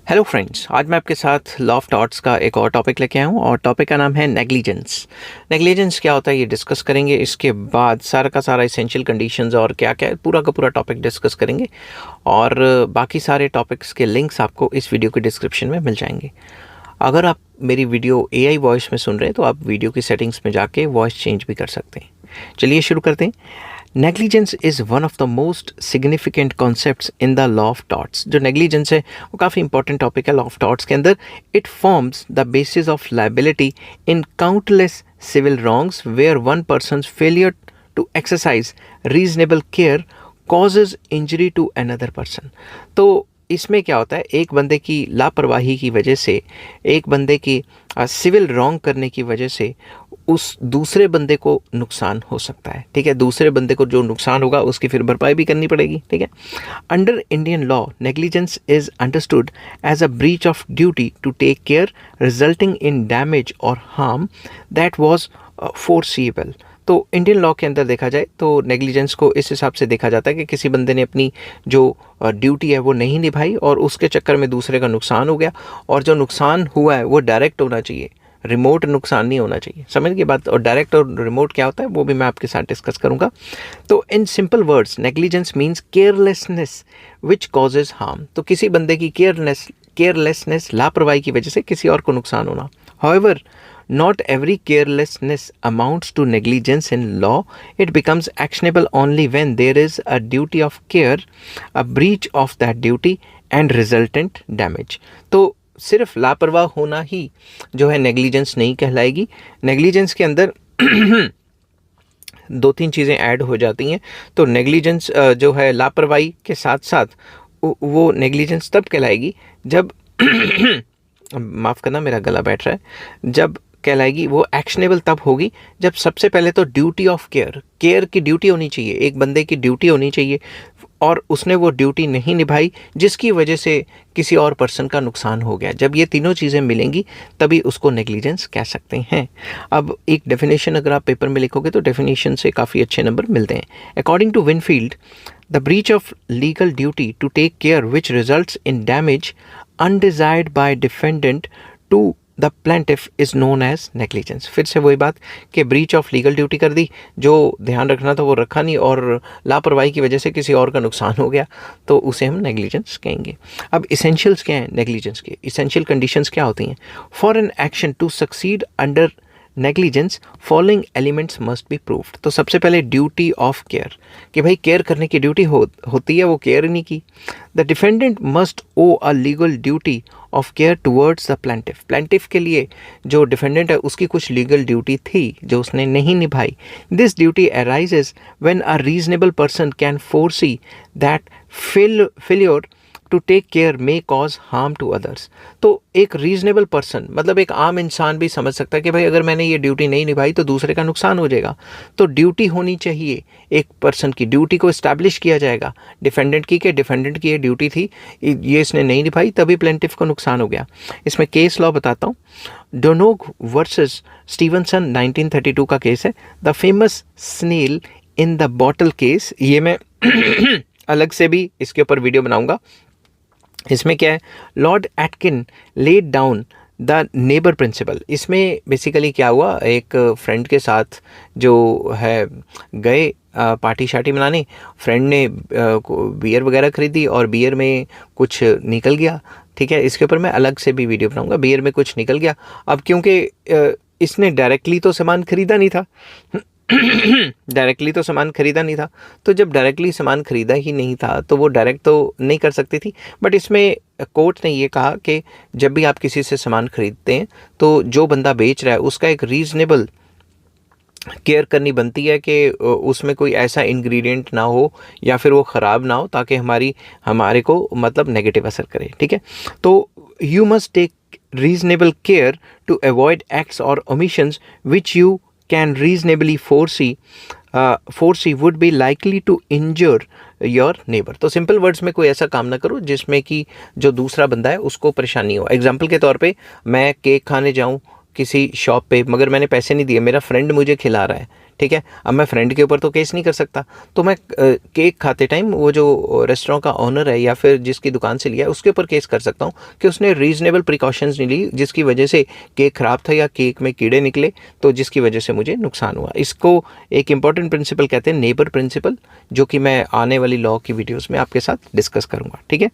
Hello friends, आज मैं आपके साथ लॉ ऑफ टॉट्स का एक और टॉपिक लेके आया हूँ और टॉपिक का नाम है नेग्लिजेंस। नेग्लिजेंस क्या होता है ये डिस्कस करेंगे। इसके बाद सारा का सारा इसेंशियल कंडीशंस और क्या क्या है पूरा का पूरा टॉपिक डिस्कस करेंगे और बाकी सारे टॉपिक्स के लिंक्स आपको इस वीडियो के डिस्क्रिप्शन में मिल जाएंगे। अगर आप मेरी वीडियो एआई वॉइस में सुन रहे हैं तो आप वीडियो की सेटिंग्स में जाके वॉइस चेंज भी कर सकते हैं। चलिए शुरू करते हैं। Negligence is one of the most significant concepts in the law of torts. जो नेग्लिजेंस है वो काफ़ी इंपॉर्टेंट टॉपिक है लॉ ऑफ टॉर्ट्स के अंदर। It forms the basis of liability in countless civil wrongs where one person's failure to exercise reasonable care causes injury to another person. तो इसमें क्या होता है, एक बंदे की लापरवाही की वजह से, एक बंदे की सिविल रॉन्ग करने की वजह से उस दूसरे बंदे को नुकसान हो सकता है। ठीक है, दूसरे बंदे को जो नुकसान होगा उसकी फिर भरपाई भी करनी पड़ेगी। ठीक है, under Indian law negligence is understood as a breach of duty to take care resulting in damage और हार्म दैट वाज फोरसीएबल। तो इंडियन लॉ के अंदर देखा जाए तो नेग्लिजेंस को इस हिसाब से देखा जाता है कि किसी बंदे ने अपनी जो ड्यूटी है वो नहीं निभाई और उसके चक्कर में दूसरे का नुकसान हो गया, और जो नुकसान हुआ है वो डायरेक्ट होना चाहिए, रिमोट नुकसान नहीं होना चाहिए। समझ गए बात। और डायरेक्ट और रिमोट क्या होता है वो भी मैं आपके साथ डिस्कस करूंगा। तो in simple words negligence means carelessness which causes harm. तो किसी बंदे की केयरलेसनेस लापरवाही की वजह से किसी और को नुकसान होना। However not every carelessness amounts to negligence in law. It becomes actionable only when there is a duty of care, a breach of that duty and resultant damage. तो सिर्फ लापरवाह होना ही जो है नेग्लिजेंस नहीं कहलाएगी। नेग्लिजेंस के अंदर दो तीन चीज़ें ऐड हो जाती हैं। तो नेग्लिजेंस जो है लापरवाही के साथ साथ वो नेग्लिजेंस तब कहलाएगी जब माफ़ करना मेरा गला बैठ रहा है, जब कहलाएगी वो एक्शनेबल तब होगी जब सबसे पहले तो ड्यूटी ऑफ केयर की ड्यूटी होनी चाहिए, एक बंदे की ड्यूटी होनी चाहिए और उसने वो ड्यूटी नहीं निभाई जिसकी वजह से किसी और पर्सन का नुकसान हो गया। जब ये तीनों चीज़ें मिलेंगी तभी उसको नेग्लिजेंस कह सकते हैं। अब एक डेफिनेशन अगर आप पेपर में लिखोगे तो डेफिनेशन से काफ़ी अच्छे नंबर मिलते हैं। According to Winfield, the breach of legal duty to take care which results in damage undesired by defendant to the plaintiff is known as negligence. फिर से वही बात कि ब्रीच ऑफ लीगल ड्यूटी कर दी, जो ध्यान रखना था वो रखा नहीं और लापरवाही की वजह से किसी और का नुकसान हो गया, तो उसे हम नेग्लिजेंस कहेंगे। अब इसेंशियल्स क्या हैं नेग्लिजेंस के, इसेंशियल कंडीशंस क्या होती हैं। For an action to succeed under negligence following elements must be proved. तो सबसे पहले ड्यूटी ऑफ केयर, कि भाई केयर करने की ड्यूटी होती है, वो केयर नहीं की। The defendant must owe a legal duty of care towards the plaintiff. Plaintiff के लिए जो डिफेंडेंट है उसकी कुछ लीगल ड्यूटी थी जो उसने नहीं निभाई। This duty arises when a reasonable person can foresee that failure to take care may cause harm to others. तो एक रीजनेबल पर्सन मतलब एक आम इंसान भी समझ सकता है कि भाई अगर मैंने ये ड्यूटी नहीं निभाई तो दूसरे का नुकसान हो जाएगा। तो ड्यूटी होनी चाहिए, एक पर्सन की ड्यूटी को इस्टेब्लिश किया जाएगा डिफेंडेंट की, कि डिफेंडेंट की ये ड्यूटी थी, ये इसने नहीं निभाई तभी प्लेंटिफ को नुकसान हो गया। इसमें केस लॉ बताता हूँ। डोनोग वर्सेस स्टीवनसन 1932 का केस है। The famous snail in the bottle case, ये मैं अलग से भी इसके ऊपर वीडियो बनाऊंगा। इसमें क्या है, Lord Atkin laid down the neighbour principle. इसमें बेसिकली क्या हुआ, एक फ्रेंड के साथ जो है गए पार्टी शार्टी मनाने, फ्रेंड ने बियर वगैरह खरीदी और बियर में कुछ निकल गया। ठीक है, इसके ऊपर मैं अलग से भी वीडियो बनाऊंगा। बियर में कुछ निकल गया, अब क्योंकि इसने डायरेक्टली तो सामान खरीदा नहीं था तो जब डायरेक्टली सामान खरीदा ही नहीं था तो वो डायरेक्ट तो नहीं कर सकती थी। बट इसमें कोर्ट ने ये कहा कि जब भी आप किसी से सामान खरीदते हैं तो जो बंदा बेच रहा है उसका एक रीजनेबल केयर करनी बनती है कि उसमें कोई ऐसा इंग्रेडिएंट ना हो या फिर वो ख़राब ना हो ताकि हमारे को मतलब नेगेटिव असर करे। ठीक है, तो you must take reasonable care to avoid acts or omissions which you can reasonably foresee would be likely to injure your neighbor। तो सिंपल वर्ड्स में कोई ऐसा काम ना करो जिसमें कि जो दूसरा बंदा है उसको परेशानी हो। एग्जाम्पल के तौर पे मैं केक खाने जाऊं किसी शॉप पे, मगर मैंने पैसे नहीं दिए, मेरा फ्रेंड मुझे खिला रहा है, ठीक है, अब मैं फ्रेंड के ऊपर तो केस नहीं कर सकता, तो मैं केक खाते टाइम वो जो रेस्टोरेंट का ओनर है या फिर जिसकी दुकान से लिया है उसके ऊपर केस कर सकता हूँ कि उसने रीजनेबल प्रिकॉशंस नहीं ली, जिसकी वजह से केक ख़राब था या केक में कीड़े निकले, तो जिसकी वजह से मुझे नुकसान हुआ। इसको एक इंपॉर्टेंट प्रिंसिपल कहते हैं नेबर प्रिंसिपल, जो कि मैं आने वाली लॉ की वीडियोज़ में आपके साथ डिस्कस करूँगा, ठीक है।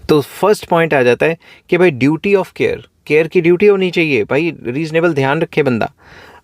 तो फर्स्ट पॉइंट आ जाता है कि भाई ड्यूटी ऑफ केयर, केयर की ड्यूटी होनी चाहिए भाई, रीजनेबल ध्यान रखे बंदा।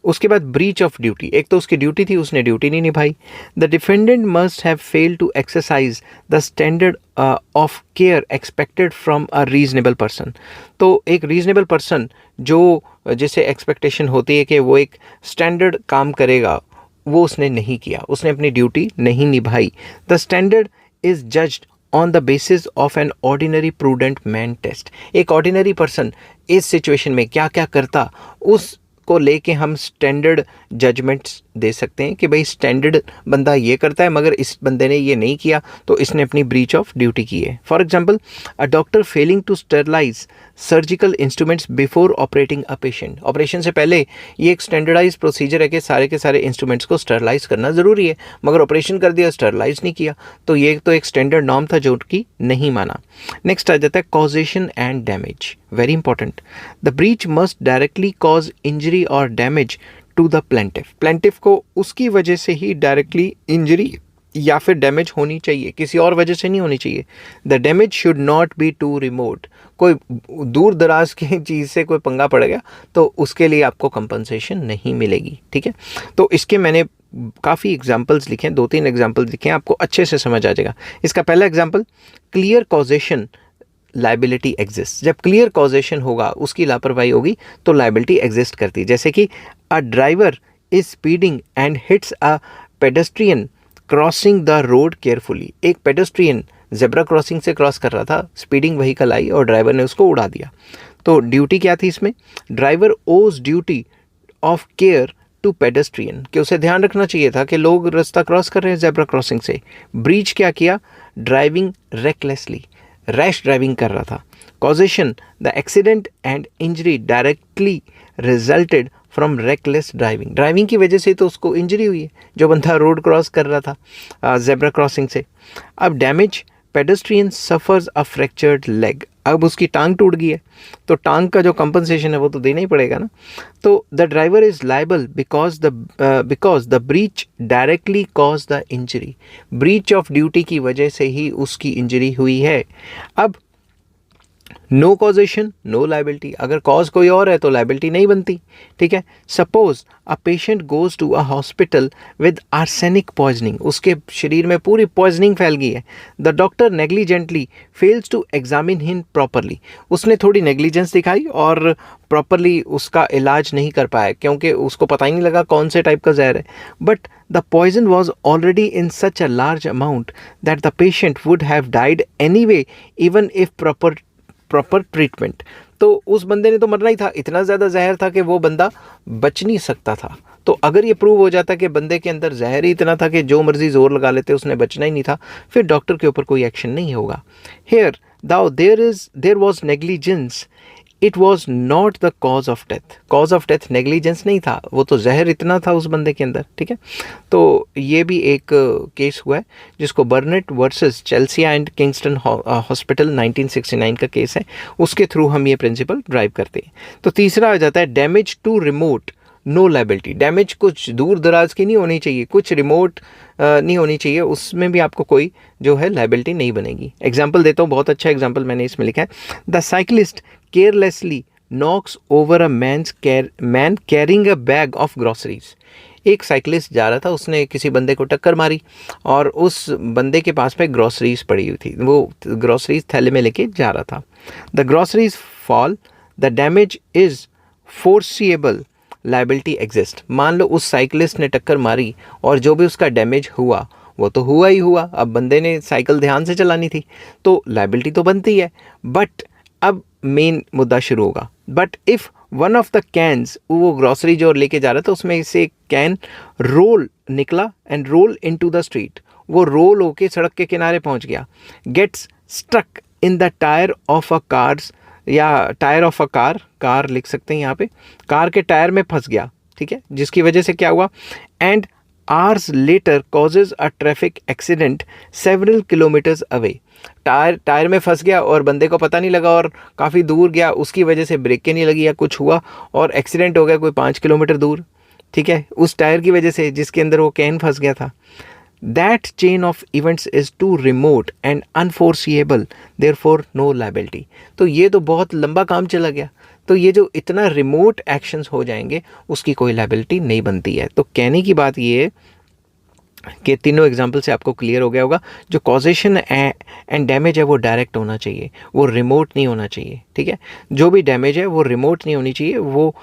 उसके बाद ब्रीच ऑफ ड्यूटी, एक तो उसकी ड्यूटी थी, उसने ड्यूटी नहीं निभाई। The defendant must have failed to exercise the standard of care expected from a reasonable person. तो एक रीजनेबल पर्सन जो जिसे एक्सपेक्टेशन होती है कि वो एक स्टैंडर्ड काम करेगा, वो उसने नहीं किया, उसने अपनी ड्यूटी नहीं निभाई। The standard is judged on the basis of an ordinary prudent man test. एक ऑर्डिनरी पर्सन इस सिचुएशन में क्या क्या करता, उस को लेके हम स्टैंडर्ड जजमेंट्स दे सकते हैं कि भाई स्टैंडर्ड बंदा ये करता है मगर इस बंदे ने ये नहीं किया, तो इसने अपनी ब्रीच ऑफ ड्यूटी की है। For example, a doctor failing to sterilise surgical instruments before operating a patient. Operation से पहले ये एक स्टैंडर्डाइज प्रोसीजर है कि सारे के सारे इंस्ट्रूमेंट्स को स्टरलाइज करना ज़रूरी है, मगर ऑपरेशन कर दिया, स्टरलाइज नहीं किया, तो ये तो एक स्टैंडर्ड नॉर्म था जो कि नहीं माना। नेक्स्ट आ जाता है causation and damage, very important. The breach must directly cause injury और damage to the plaintiff. Plaintiff को उसकी वजह से ही डायरेक्टली इंजरी या फिर डैमेज होनी चाहिए, किसी और वजह से नहीं होनी चाहिए। The damage should not be too remote. कोई दूर दराज की चीज़ से कोई पंगा पड़ गया तो उसके लिए आपको कंपनसेशन नहीं मिलेगी, ठीक है। तो इसके मैंने काफ़ी एग्जाम्पल्स लिखे हैं, 2-3 एग्जाम्पल्स लिखे हैं, आपको अच्छे से समझ आ जाएगा। इसका पहला example, clear causation liability exist. जब क्लियर कॉजेशन होगा, उसकी लापरवाही होगी तो लाइबिलिटी एग्जिस्ट करती है। जैसे कि a driver is speeding and hits a pedestrian crossing the road carefully. एक पेडेस्ट्रियन जेब्रा क्रॉसिंग से क्रॉस कर रहा था, स्पीडिंग व्हीकल आई और ड्राइवर ने उसको उड़ा दिया। तो ड्यूटी क्या थी इसमें? Driver owes duty of care to pedestrian, कि उसे ध्यान रखना चाहिए था कि लोग रास्ता क्रॉस कर रहे हैं जेब्रा क्रॉसिंग से। ब्रीच क्या किया? ड्राइविंग रेकलेसली, रैश ड्राइविंग कर रहा था। Causation, the accident and injury directly resulted from reckless driving. Driving की वजह से तो उसको इंजरी हुई है, जो बंदा रोड क्रॉस कर रहा था जेब्रा क्रॉसिंग से। अब डैमेज, पेडेस्ट्रियन सफर्स अ फ्रैक्चर्ड लेग। अब उसकी टांग टूट गई है, तो टांग का जो कंपनसेशन है वो तो देना ही पड़ेगा ना। तो the driver is liable because the breach directly cause the injury. Breach of duty की वजह से ही उसकी इंजरी हुई है। अब नो कॉजेशन नो लाइबिलिटी, अगर कॉज कोई और है तो लाइबिलिटी नहीं बनती, ठीक है। Suppose a patient goes to a hospital with arsenic poisoning, उसके शरीर में पूरी पॉइजनिंग फैल गई है। The doctor negligently fails to examine him properly, उसने थोड़ी नेग्लिजेंस दिखाई और प्रॉपरली उसका इलाज नहीं कर पाया, क्योंकि उसको पता ही नहीं लगा कौन से टाइप का जहर है। But the poison was already in such a large amount that the patient would have died anyway even if proper treatment. तो उस बंदे ने तो मरना ही था, इतना ज़्यादा जहर था कि वो बंदा बच नहीं सकता था। तो अगर ये प्रूव हो जाता कि बंदे के अंदर जहर ही इतना था कि जो मर्जी जोर लगा लेते, उसने बचना ही नहीं था, फिर डॉक्टर के ऊपर कोई एक्शन नहीं होगा। Here though there was negligence, it was not the cause of death. Cause of death negligence नहीं था, वो तो जहर इतना था उस बंदे के अंदर, ठीक है। तो ये भी एक केस हुआ है जिसको बर्नेट versus Chelsea and Kingston hospital 1969 का केस है, उसके थ्रू हम ये प्रिंसिपल ड्राइव करते हैं। तो तीसरा आ जाता है damage too remote no liability. Damage कुछ दूर दराज की नहीं होनी चाहिए, कुछ रिमोट नहीं होनी चाहिए, उसमें भी आपको कोई जो है लाइबिलिटी नहीं बनेगी। एग्जाम्पल देता हूँ, बहुत अच्छा एग्जाम्पल मैंने इसमें लिखा है। The cyclist carelessly knocks over a man carrying a bag of groceries. एक साइकिलिस्ट जा रहा था, उसने किसी बंदे को टक्कर मारी और उस बंदे के पास में ग्रॉसरीज पड़ी हुई थी, वो ग्रॉसरीज थैले में लेके जा रहा था। The groceries fall, the damage is foreseeable, liability exist. मान लो उस साइकिलिस्ट ने टक्कर मारी और जो भी उसका डैमेज हुआ वो तो हुआ ही हुआ, अब बंदे ने साइकिल ध्यान से चलानी थी तो लाइबिलिटी तो बनती है। बट अब मेन मुद्दा शुरू होगा। But if one of the cans, वो ग्रॉसरी जो लेके जा रहा था उसमें से एक कैन रोल निकला and roll into the street, वो रोल होके सड़क के किनारे पहुंच गया। Gets struck in the tyre of a cars या टायर ऑफ अ कार लिख सकते हैं यहाँ पे, कार के टायर में फंस गया, ठीक है, जिसकी वजह से क्या हुआ, and hours later causes a traffic accident several kilometres away. Tyre में फंस गया और बंदे को पता नहीं लगा और काफ़ी दूर गया, उसकी वजह से ब्रेकें नहीं लगी या कुछ हुआ और एक्सीडेंट हो गया कोई 5 किलोमीटर दूर, ठीक है, उस टायर की वजह से जिसके अंदर वो कैन फंस गया था। That chain of events is too remote and unforeseeable, therefore no liability. तो ये तो बहुत लंबा काम चला गया, तो ये जो इतना रिमोट एक्शंस हो जाएंगे उसकी कोई लायबिलिटी नहीं बनती है। तो कहने की बात ये है कि तीनों एग्जाम्पल से आपको क्लियर हो गया होगा, जो कॉजेशन एंड डैमेज है वो डायरेक्ट होना चाहिए, वो रिमोट नहीं होना चाहिए, ठीक है, जो भी डैमेज है वो रिमोट नहीं होनी चाहिए, वो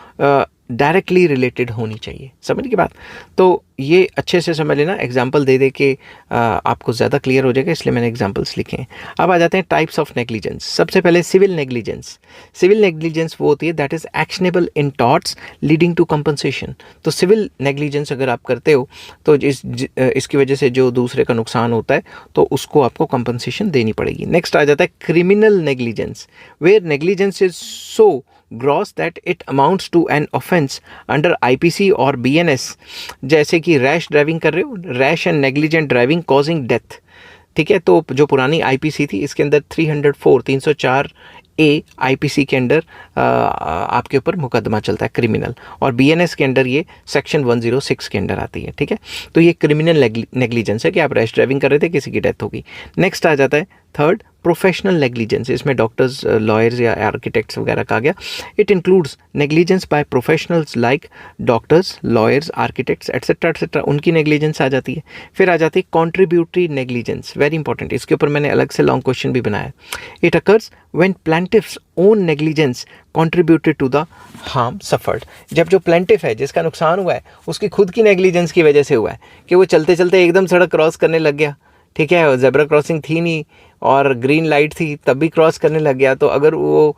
डायरेक्टली रिलेटेड होनी चाहिए। समझ की बात? तो ये अच्छे से समझ लेना, एग्जाम्पल दे दे के आपको ज़्यादा क्लियर हो जाएगा, इसलिए मैंने एग्जाम्पल्स लिखे हैं। अब आ जाते हैं टाइप्स ऑफ नेग्लिजेंस। सबसे पहले सिविल नेग्लिजेंस। सिविल नेग्लिजेंस वो होती है that is actionable in torts leading to compensation. तो सिविल नेग्लिजेंस अगर आप करते हो तो इसकी वजह से जो दूसरे का नुकसान होता है तो उसको आपको कंपनसेशन देनी पड़ेगी। नेक्स्ट आ जाता है criminal negligence, where negligence is so gross that it amounts to an offence under IPC और BNS। जैसे कि रैश ड्राइविंग कर रहे हो, rash and negligent driving causing death, ठीक है, तो जो पुरानी IPC थी इसके अंदर 304 IPC के अंडर आपके ऊपर मुकदमा चलता है क्रिमिनल, और BNS के अंडर ये सेक्शन 106 के अंडर आती है, ठीक है। तो ये क्रिमिनल नेग्लिजेंस है कि आप रैश ड्राइविंग कर रहे थे, किसी की डेथ होगी। नेक्स्ट आ जाता है थर्ड प्रोफेशनल नेग्लिजेंस। इसमें डॉक्टर्स, लॉयर्स या आर्किटेक्ट्स वगैरह का आ गया। It includes negligence by professionals like doctors, lawyers, architects etcetera, उनकी नेग्लिजेंस आ जाती है। फिर आ जाती है कॉन्ट्रीब्यूटरी नेग्लिजेंस, वेरी इंपॉर्टेंट, इसके ऊपर मैंने अलग से लॉन्ग क्वेश्चन भी बनाया। It occurs when plaintiff's own negligence contributed to the harm suffered. जब जो प्लेंटिफ है, जिसका नुकसान हुआ है, उसकी खुद की नेग्लिजेंस की वजह से हुआ है कि वो चलते चलते एकदम सड़क क्रॉस करने लग गया, ठीक है, ज़ेब्रा क्रॉसिंग थी नहीं और ग्रीन लाइट थी तब भी क्रॉस करने लग गया, तो अगर वो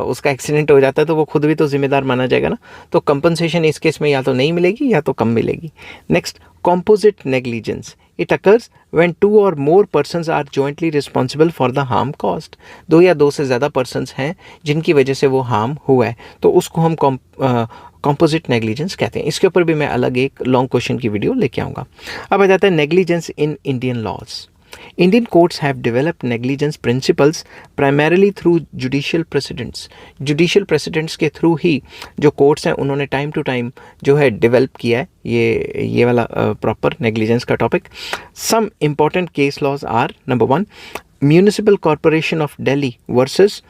उसका एक्सीडेंट हो जाता है तो वो खुद भी तो जिम्मेदार माना जाएगा ना। तो कंपनसेशन इस केस में या तो नहीं मिलेगी या तो कम मिलेगी। Next composite negligence. It occurs when 2 और more persons are jointly responsible for the harm caused. 2 या 2 से ज़्यादा पर्सन्स हैं जिनकी वजह से वो हार्म हुआ है, तो उसको हम कॉम्पोजिट नेग्लिजेंस कहते हैं। इसके ऊपर भी मैं अलग एक लॉन्ग क्वेश्चन की वीडियो लेके आऊँगा। अब आ जाता है negligence in Indian laws. Indian courts have developed negligence principles primarily through judicial precedents. Judicial precedents के थ्रू ही जो courts हैं उन्होंने time to time जो है develop किया है ये वाला proper negligence का topic. Some important case laws are number 1 Municipal Corporation of Delhi versus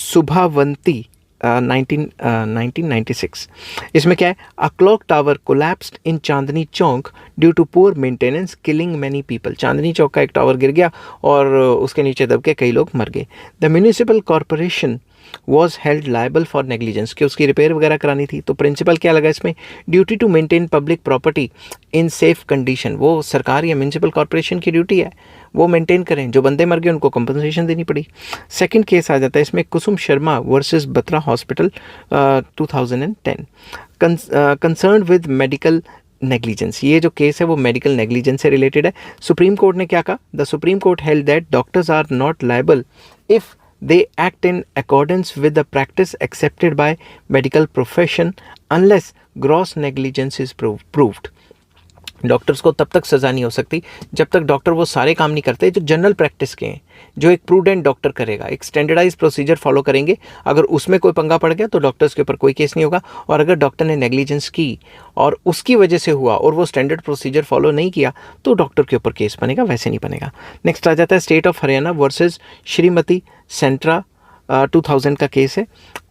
Subhavanti 1996। इसमें क्या है, a clock tower collapsed in Chandni Chowk due to poor maintenance killing many people. Chandni Chowk का एक टावर गिर गया और उसके नीचे दब के कई लोग मर गए। The municipal corporation was held liable for negligence, कि उसकी रिपेयर वगैरह करानी थी। तो प्रिंसिपल क्या लगा इसमें, duty to maintain public property in safe condition. वो सरकार या म्यूनिसिपल कॉरपोरेशन की ड्यूटी है, वो मेंटेन करें। जो बंदे मर गए उनको कंपनसेशन देनी पड़ी। सेकंड केस आ जाता है इसमें Kusum Sharma versus Batra hospital 2010, concern with medical negligence. ये जो केस है वो मेडिकल नेग्लिजेंस से रिलेटेड है। सुप्रीम कोर्ट ने क्या कहा, the Supreme Court held that doctors are not liable if they act in accordance with the practice accepted by medical profession unless gross negligence is proved। Doctors को तब तक सज़ा नहीं हो सकती जब तक डॉक्टर वो सारे काम नहीं करते जो जनरल प्रैक्टिस के हैं, जो एक प्रूडेंट डॉक्टर करेगा, एक स्टैंडर्डाइज प्रोसीजर फॉलो करेंगे। अगर उसमें कोई पंगा पड़ गया तो डॉक्टर्स के ऊपर कोई केस नहीं होगा, और अगर डॉक्टर ने नेग्लिजेंस की और उसकी वजह से हुआ और वो स्टैंडर्ड प्रोसीजर फॉलो नहीं किया तो डॉक्टर के ऊपर केस बनेगा, वैसे नहीं बनेगा। नेक्स्ट आ जाता है state of Haryana versus Shrimati Santra 2000 का केस है।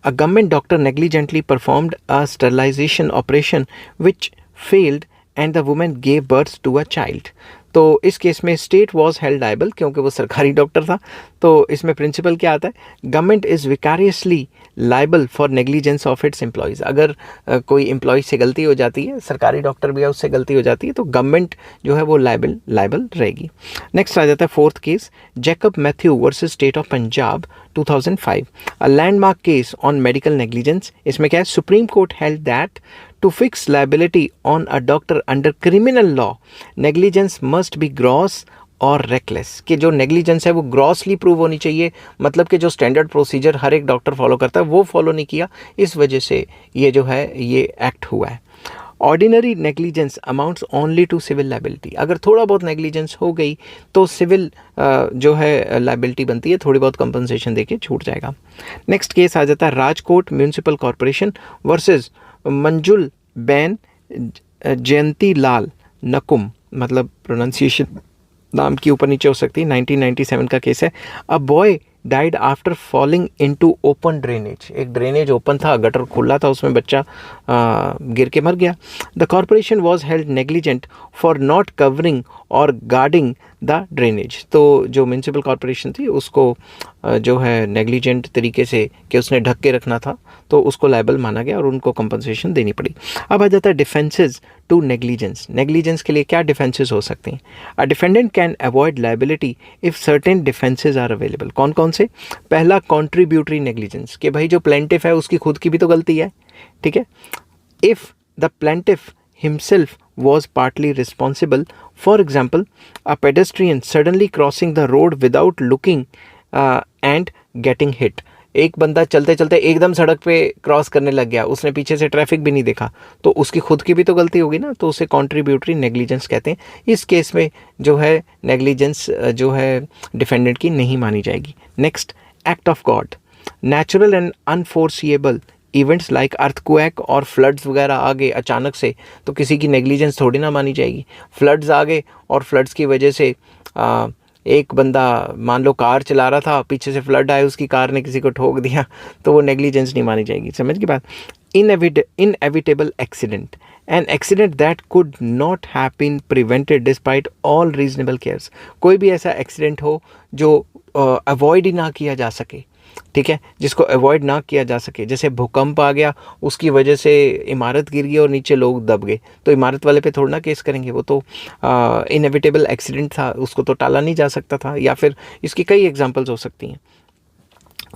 A government doctor negligently performed a sterilisation operation which failed and the women gave birth to a child. तो इस केस में स्टेट वॉज हेल्ड लायबल क्योंकि वो सरकारी डॉक्टर था। तो इसमें प्रिंसिपल क्या आता है, government is vicariously liable for negligence of its employees. अगर कोई एम्प्लॉय से गलती हो जाती है, सरकारी डॉक्टर भी है उससे गलती हो जाती है, तो गवर्नमेंट जो है वो लायबल रहेगी। नेक्स्ट आ जाता है fourth case, Jacob Matthew versus state of Punjab 2005, a landmark case on medical negligence. इसमें क्या है, Supreme Court held that to fix liability on a doctor under criminal law, negligence must be gross और reckless, कि जो negligence है वो grossly prove होनी चाहिए, मतलब कि जो स्टैंडर्ड प्रोसीजर हर एक डॉक्टर फॉलो करता है वो फॉलो नहीं किया, इस वजह से ये जो है ये एक्ट हुआ है। Ordinary negligence amounts only to civil liability, अगर थोड़ा बहुत नेग्लिजेंस हो गई तो सिविल जो है लाइबिलिटी बनती है, थोड़ी बहुत कंपनसेशन देके छूट जाएगा। नेक्स्ट केस आ जाता है राजकोट म्यूनिसिपल कॉरपोरेशन वर्सेस मंजुल बैन जयंती लाल नकुम, मतलब प्रोनाउंसिएशन नाम की ऊपर नीचे हो सकती है, 1997 का केस है। A boy died after falling into open drainage, एक ड्रेनेज ओपन था, गटर खुला था, उसमें बच्चा गिर के मर गया। The corporation was held negligent for not covering और गार्डिंग द ड्रेनेज, तो जो म्यूनसिपल कॉरपोरेशन थी उसको जो है नेग्लिजेंट तरीके से कि उसने ढक के रखना था, तो उसको लायबल माना गया और उनको कंपनसेशन देनी पड़ी। अब आ जाता है डिफेंसेस टू नेग्लिजेंस। नेग्लिजेंस के लिए क्या डिफेंसेस हो सकते हैं? A defendant can avoid liability if certain defences are available. कौन कौन से? पहला कॉन्ट्रीब्यूटरी नेग्लिजेंस, कि भाई जो प्लेंटिफ है उसकी खुद की भी तो गलती है, ठीक है। If the plaintiff himself was partly responsible, for example a pedestrian suddenly crossing the road without looking and getting hit, एक बंदा चलते चलते एकदम सड़क पे क्रॉस करने लग गया, उसने पीछे से ट्रैफिक भी नहीं देखा, तो उसकी खुद की भी तो गलती होगी ना, तो उसे कॉन्ट्रीब्यूटरी नेग्लिजेंस कहते हैं। इस केस में जो है नेग्लिजेंस जो है डिफेंडेंट की नहीं मानी जाएगी। Next, act of God. Natural and unforeseeable events like earthquake और फ्लड्स वगैरह आ गए अचानक से, तो किसी की नेग्लिजेंस थोड़ी ना मानी जाएगी। फ्लड्स आ गए और फ्लड्स की वजह से एक बंदा मान लो कार चला रहा था, पीछे से फ्लड आए, उसकी कार ने किसी को ठोक दिया, तो वो नेग्लिजेंस नहीं मानी जाएगी। समझ की बात? Inevitable accident, an accident that could not have been prevented despite all reasonable cares, कोई भी ऐसा एक्सीडेंट हो जो अवॉइड ही ना किया जा सके, ठीक है, जिसको अवॉइड ना किया जा सके। जैसे भूकंप आ गया, उसकी वजह से इमारत गिर गई और नीचे लोग दब गए, तो इमारत वाले पे थोड़ा ना केस करेंगे, वो तो इनएविटेबल एक्सीडेंट था, उसको तो टाला नहीं जा सकता था। या फिर इसकी कई एग्जांपल्स हो सकती हैं।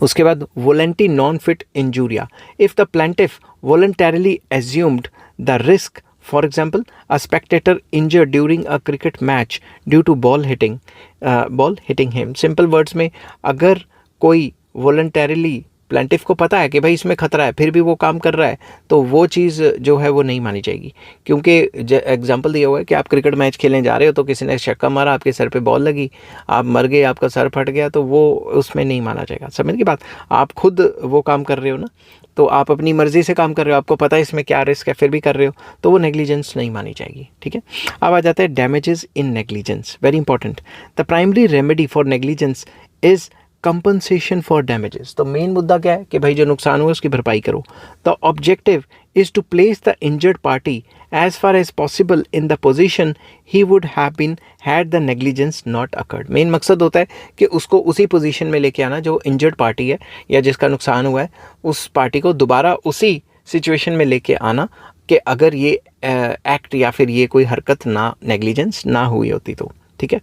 उसके बाद volenti non fit injuria, if the plaintiff voluntarily assumed the risk, for example a spectator injured during a cricket match due to ball hitting him. Simple words में, अगर कोई वॉलंटरीली प्लेंटिफ को पता है कि भाई इसमें खतरा है, फिर भी वो काम कर रहा है, तो वो चीज़ जो है वो नहीं मानी जाएगी। क्योंकि एग्जांपल दिया हुआ है कि आप क्रिकेट मैच खेलने जा रहे हो, तो किसी ने छक्का मारा, आपके सर पे बॉल लगी, आप मर गए, आपका सर फट गया, तो वो उसमें नहीं माना जाएगा। समझ की बात? आप खुद वो काम कर रहे हो ना, तो आप अपनी मर्जी से काम कर रहे हो, आपको पता है इसमें क्या रिस्क है, फिर भी कर रहे हो, तो वो नेग्लिजेंस नहीं मानी जाएगी, ठीक है। अब आ जाता है damages in negligence, very important. The primary remedy for negligence is compensation for damages. तो मेन मुद्दा क्या है कि भाई जो नुकसान हुआ उसकी भरपाई करो। The objective is to place the injured party as far as possible in the position he would have been had the negligence not occurred. Main मकसद होता है कि उसको उसी पोजीशन में लेके आना, जो इंजर्ड पार्टी है या जिसका नुकसान हुआ है, उस पार्टी को दोबारा उसी सिचुएशन में लेके आना कि अगर ये एक्ट या फिर ये कोई हरकत ना, नेग्लिजेंस ना हुई होती तो, ठीक है।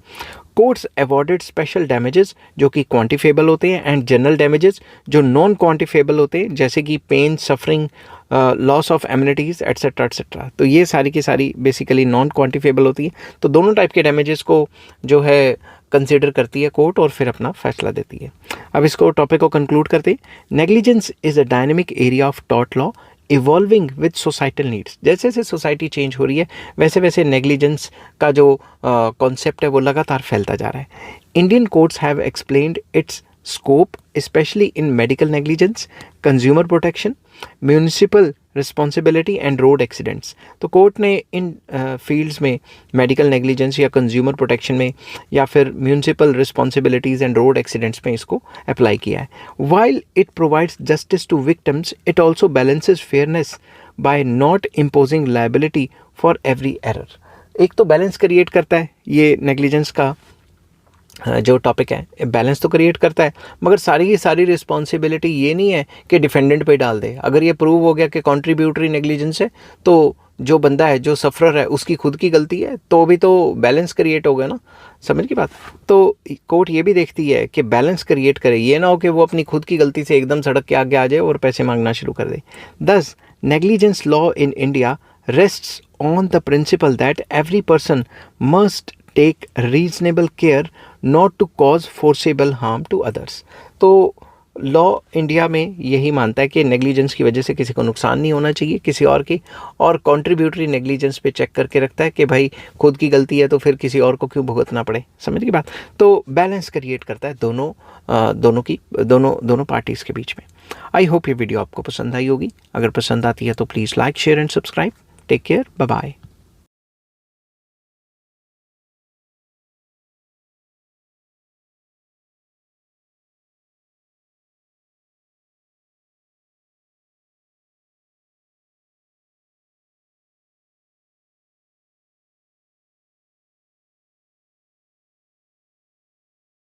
कोर्ट्स अवॉर्डेड स्पेशल डैमेजेस जो कि क्वांटिफेबल होते हैं, एंड जनरल डैमेजेस जो नॉन क्वांटिफेबल होते हैं, जैसे कि pain, suffering, loss of amenities etcetera etcetera. तो ये सारी की सारी बेसिकली नॉन क्वांटिफेबल होती है। तो दोनों टाइप के डैमेजेस को जो है कंसिडर करती है कोर्ट और फिर अपना फैसला देती है। अब इसको टॉपिक को कंक्लूड करते हैं। Negligence is a dynamic area of tort law evolving with societal needs. जैसे जैसे सोसाइटी चेंज हो रही है वैसे वैसे नेग्लिजेंस का जो कॉन्सेप्ट है वो लगातार फैलता जा रहा है। Indian courts have explained its scope specially in medical negligence, consumer protection, municipal responsibility and road accidents. तो कोर्ट ने इन फील्ड्स में मेडिकल नेग्लिजेंस या कंज्यूमर प्रोटेक्शन में या फिर municipal responsibilities and road accidents में इसको अप्लाई किया है। While it provides justice to victims, it also balances fairness by not imposing liability for every error. एक तो बैलेंस क्रिएट करता है ये नेग्लिजेंस का जो टॉपिक है, बैलेंस तो क्रिएट करता है, मगर सारी की सारी रिस्पॉन्सिबिलिटी ये नहीं है कि डिफेंडेंट पे डाल दे। अगर ये प्रूव हो गया कि कॉन्ट्रीब्यूटरी नेग्लिजेंस है, तो जो बंदा है, जो सफरर है, उसकी खुद की गलती है, तो भी तो बैलेंस क्रिएट होगा ना। समझ की बात? तो कोर्ट ये भी देखती है कि बैलेंस क्रिएट करे, ये ना हो कि वो अपनी खुद की गलती से एकदम सड़क के आगे आ जाए और पैसे मांगना शुरू कर दे। दस, negligence law in India rests on the principle that every person must take reasonable care not to cause foreseeable harm to others. तो लॉ इंडिया में यही मानता है कि नेग्लिजेंस की वजह से किसी को नुकसान नहीं होना चाहिए किसी और की, और कंट्रीब्यूटरी नेग्लिजेंस पे चेक करके रखता है कि भाई खुद की गलती है तो फिर किसी और को क्यों भुगतना पड़े। समझ की बात? तो बैलेंस क्रिएट करता है दोनों पार्टीज़ के बीच में। आई होप ये वीडियो आपको पसंद आई होगी। अगर पसंद आती है तो please like share and subscribe. Take care, bye bye.